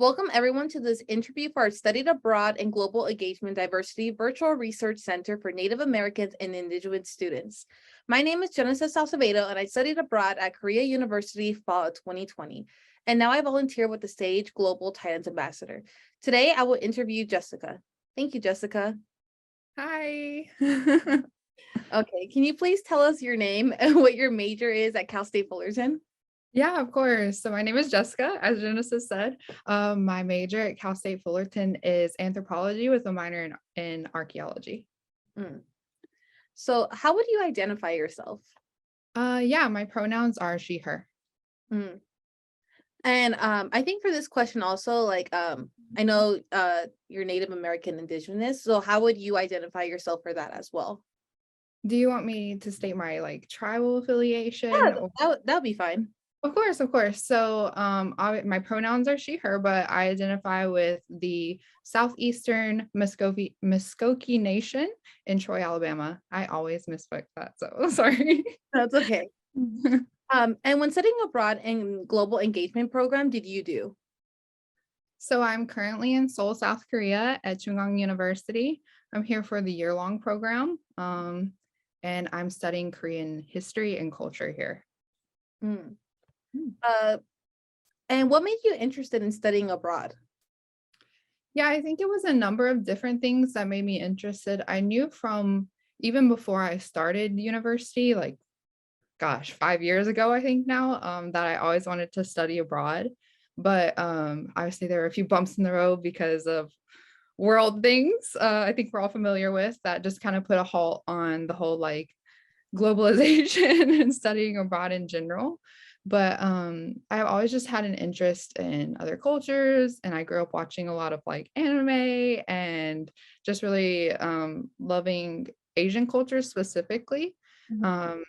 Welcome everyone to this interview for our Studied Abroad and Global Engagement Diversity Virtual Research Center for Native Americans and Indigenous students. My name is Jessika and I studied abroad at Korea University fall of 2020. And now I volunteer with the Sage Global Titans Ambassador. Today I will interview Jessika. Thank you, Jessika. Hi. Okay, can you please tell us your name and what your major is at Cal State Fullerton? Yeah, of course. So my name is Jessica, as Genesis said. My major at Cal State Fullerton is anthropology with a minor in archaeology. Mm. So how would you identify yourself? Yeah, my pronouns are she, her. Mm. And I think for this question also, I know you're Native American Indigenous, so how would you identify yourself for that as well? Do you want me to state my tribal Yeah, affiliation? that'll be fine. Of course, of course. So my pronouns are she, her, but I identify with the Southeastern Muskogee Nation in Troy, Alabama. I always misspoke that, so sorry. That's okay. And when studying abroad in global engagement program, did you do? So I'm currently in Seoul, South Korea at Chungang University. I'm here for the year-long program, and I'm studying Korean history and culture here. Mm. Uh, and what made you interested in studying abroad? Yeah, I think it was a number of different things that made me interested. I knew from even before I started university, like, gosh, 5 years ago, I think now, that I always wanted to study abroad. But obviously, there were a few bumps in the road because of world things I think we're all familiar with that just kind of put a halt on the whole globalization and studying abroad in general. But I've always just had an interest in other cultures, and I grew up watching a lot of anime and just really loving Asian cultures specifically. Um,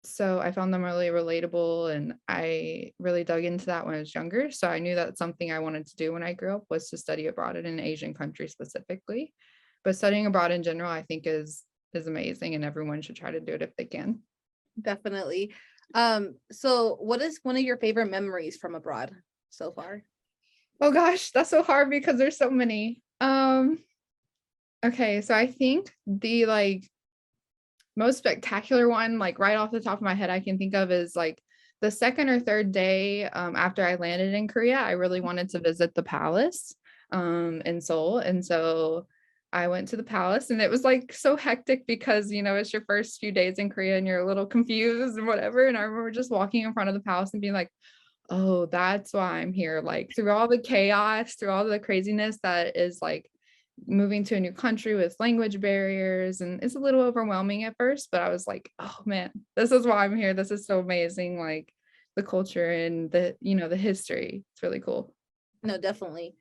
so I found them really relatable, and I really dug into that when I was younger. So I knew that's something I wanted to do when I grew up, was to study abroad in an Asian country specifically. But studying abroad in general, I think is amazing, and everyone should try to do it if they can. Definitely. So what is one of your favorite memories from abroad so far? Oh gosh, that's so hard because there's so many. Okay, so I think the most spectacular one, right off the top of my head, I can think of is the second or third day after I landed in Korea. I really wanted to visit the palace in Seoul. And so I went to the palace, and it was so hectic because, it's your first few days in Korea and you're a little confused and whatever. And I remember just walking in front of the palace and being like, oh, that's why I'm here. Through all the chaos, through all the craziness that is moving to a new country with language barriers, and it's a little overwhelming at first, but I was like, oh man, this is why I'm here. This is so amazing. The culture and the history. It's really cool. No, definitely.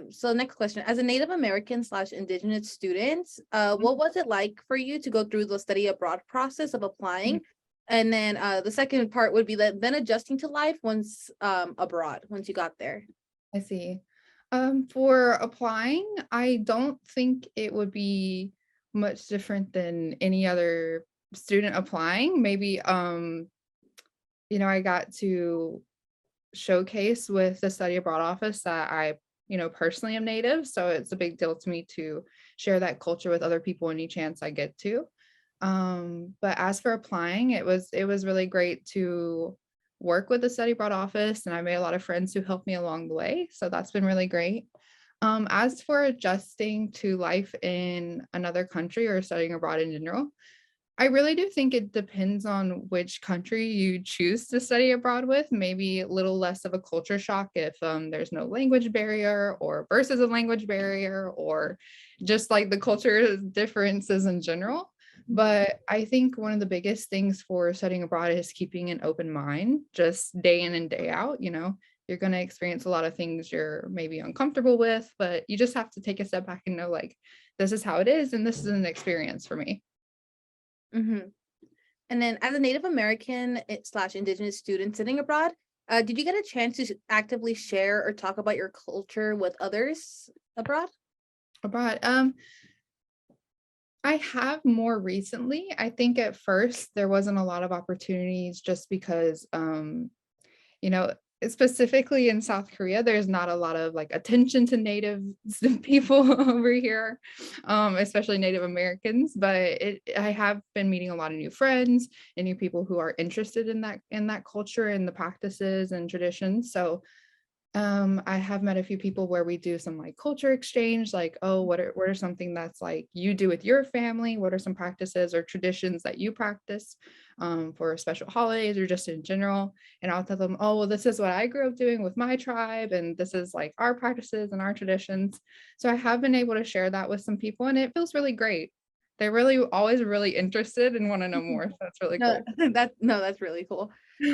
So next question. As a Native American / Indigenous student, what was it like for you to go through the study abroad process of applying? And then the second part would be that then adjusting to life once abroad, once you got there. I see. For applying, I don't think it would be much different than any other student applying. Maybe I got to showcase with the study abroad office that I, personally am Native. So it's a big deal to me to share that culture with other people any chance I get to. But as for applying, it was really great to work with the study abroad office, and I made a lot of friends who helped me along the way. So that's been really great. As for adjusting to life in another country or studying abroad in general, I really do think it depends on which country you choose to study abroad with. Maybe a little less of a culture shock if there's no language barrier or versus a language barrier, or just the culture differences in general. But I think one of the biggest things for studying abroad is keeping an open mind, just day in and day out. You're going to experience a lot of things you're maybe uncomfortable with, but you just have to take a step back and know this is how it is, and this is an experience for me. Mm-hmm. And then as a Native American / Indigenous student sitting abroad, did you get a chance to actively share or talk about your culture with others abroad? Abroad. I have more recently. I think at first there wasn't a lot of opportunities just because, you know, specifically in South Korea, there's not a lot of like attention to Native people over here, especially Native Americans. But I have been meeting a lot of new friends and new people who are interested in that culture and the practices and traditions. So I have met a few people where we do some like culture exchange, like, oh, what are something that's like you do with your family? What are some practices or traditions that you practice for special holidays or just in general? And I'll tell them, oh, well, this is what I grew up doing with my tribe, and this is like our practices and our traditions. So I have been able to share that with some people, and it feels really great. They're really always really interested and want to know more. So that's really No, cool. that's really cool.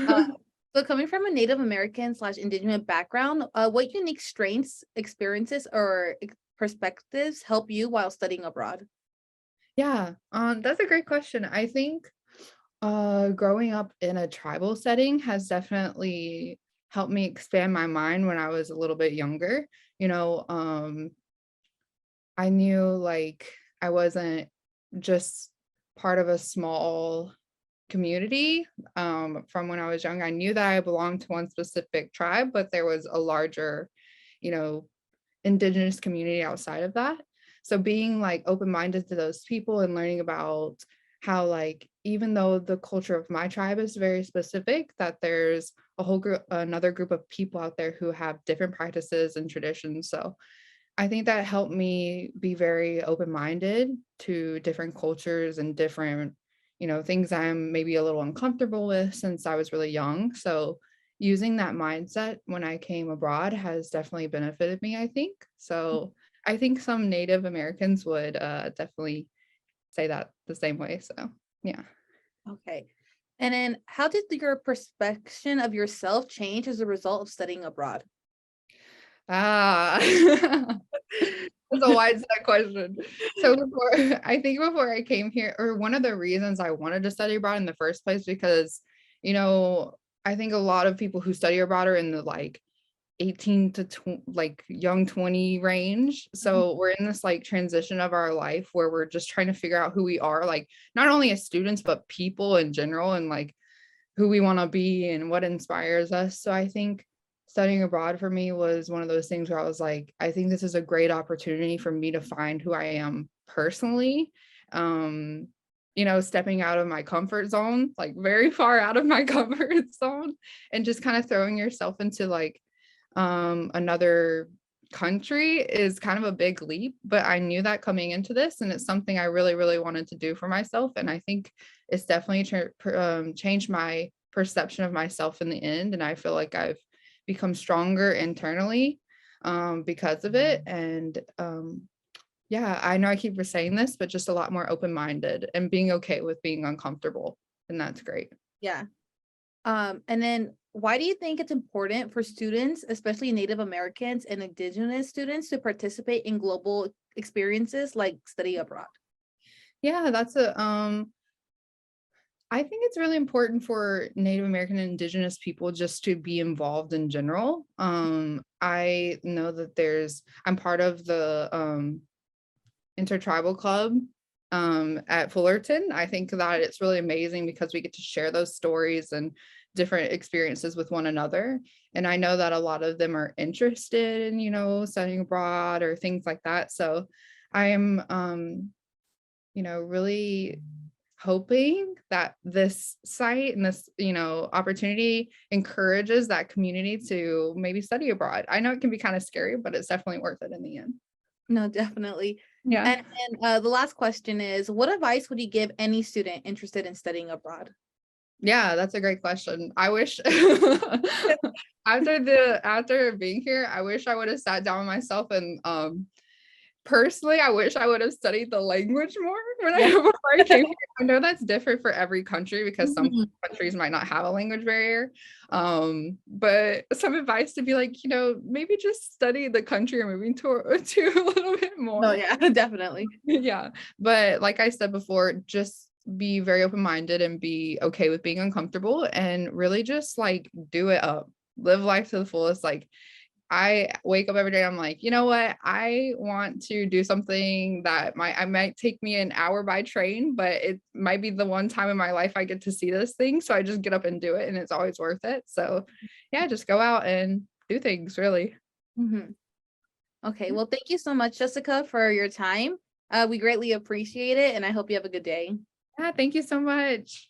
Uh, so coming from a Native American slash Indigenous background, what unique strengths, experiences, or perspectives help you while studying abroad? Yeah, that's a great question. I think growing up in a tribal setting has definitely helped me expand my mind when I was a little bit younger. You know, I knew like I wasn't just part of a small community. From when I was young, I knew that I belonged to one specific tribe, but there was a larger, you know, indigenous community outside of that. So being like open-minded to those people and learning about how like even though the culture of my tribe is very specific, that there's a whole group, another group of people out there who have different practices and traditions. So I think that helped me be very open-minded to different cultures and different, things I'm maybe a little uncomfortable with since I was really young. So using that mindset when I came abroad has definitely benefited me, I think. So I think some Native Americans would definitely say that the same way. So yeah. Okay. And then how did your perception of yourself change as a result of studying abroad? Ah, that's a widespread question. So before I think before I came here, or one of the reasons I wanted to study abroad in the first place, because, you know, I think a lot of people who study abroad are in the like 18 to like young 20 range. So we're in this like transition of our life where we're just trying to figure out who we are, like not only as students, but people in general, and like who we want to be and what inspires us. So I think studying abroad for me was one of those things where I was like, I think this is a great opportunity for me to find who I am personally. Um, stepping out of my comfort zone, like very far out of my comfort zone, and just kind of throwing yourself into like another country is kind of a big leap, but I knew that coming into this, and it's something I really, really wanted to do for myself. And I think it's definitely changed my perception of myself in the end. And I feel like I've become stronger internally because of it. And yeah, I know I keep saying this, but just a lot more open-minded and being okay with being uncomfortable. And that's great. Yeah. And then why do you think it's important for students, especially Native Americans and Indigenous students, to participate in global experiences like study abroad? Yeah, I think it's really important for Native American and Indigenous people just to be involved in general. I know that I'm part of the Intertribal Club at Fullerton. I think that it's really amazing because we get to share those stories and different experiences with one another. And I know that a lot of them are interested in, studying abroad or things like that. So I am, really hoping that this site and this, opportunity encourages that community to maybe study abroad. I know it can be kind of scary, but it's definitely worth it in the end. No, definitely. Yeah. And the last question is, what advice would you give any student interested in studying abroad? Yeah, that's a great question. I wish after being here, I wish I would have sat down with myself and personally, I wish I would have studied the language more Yeah. before I came here. I know that's different for every country because some Mhm. countries might not have a language barrier. But some advice to be like, maybe just study the country you're moving to a little bit No, more. yeah, definitely. Yeah. But like I said before, just be very open-minded and be okay with being uncomfortable and really just like do it up. Live life to the fullest. Like I wake up every day, I'm like, you know what? I want to do something that might take me an hour by train, but it might be the one time in my life I get to see this thing. So I just get up and do it, and it's always worth it. So yeah, just go out and do things really. Mhm. Okay, well, thank you so much, Jessica, for your time. We greatly appreciate it, and I hope you have a good day. Yeah, thank you so much.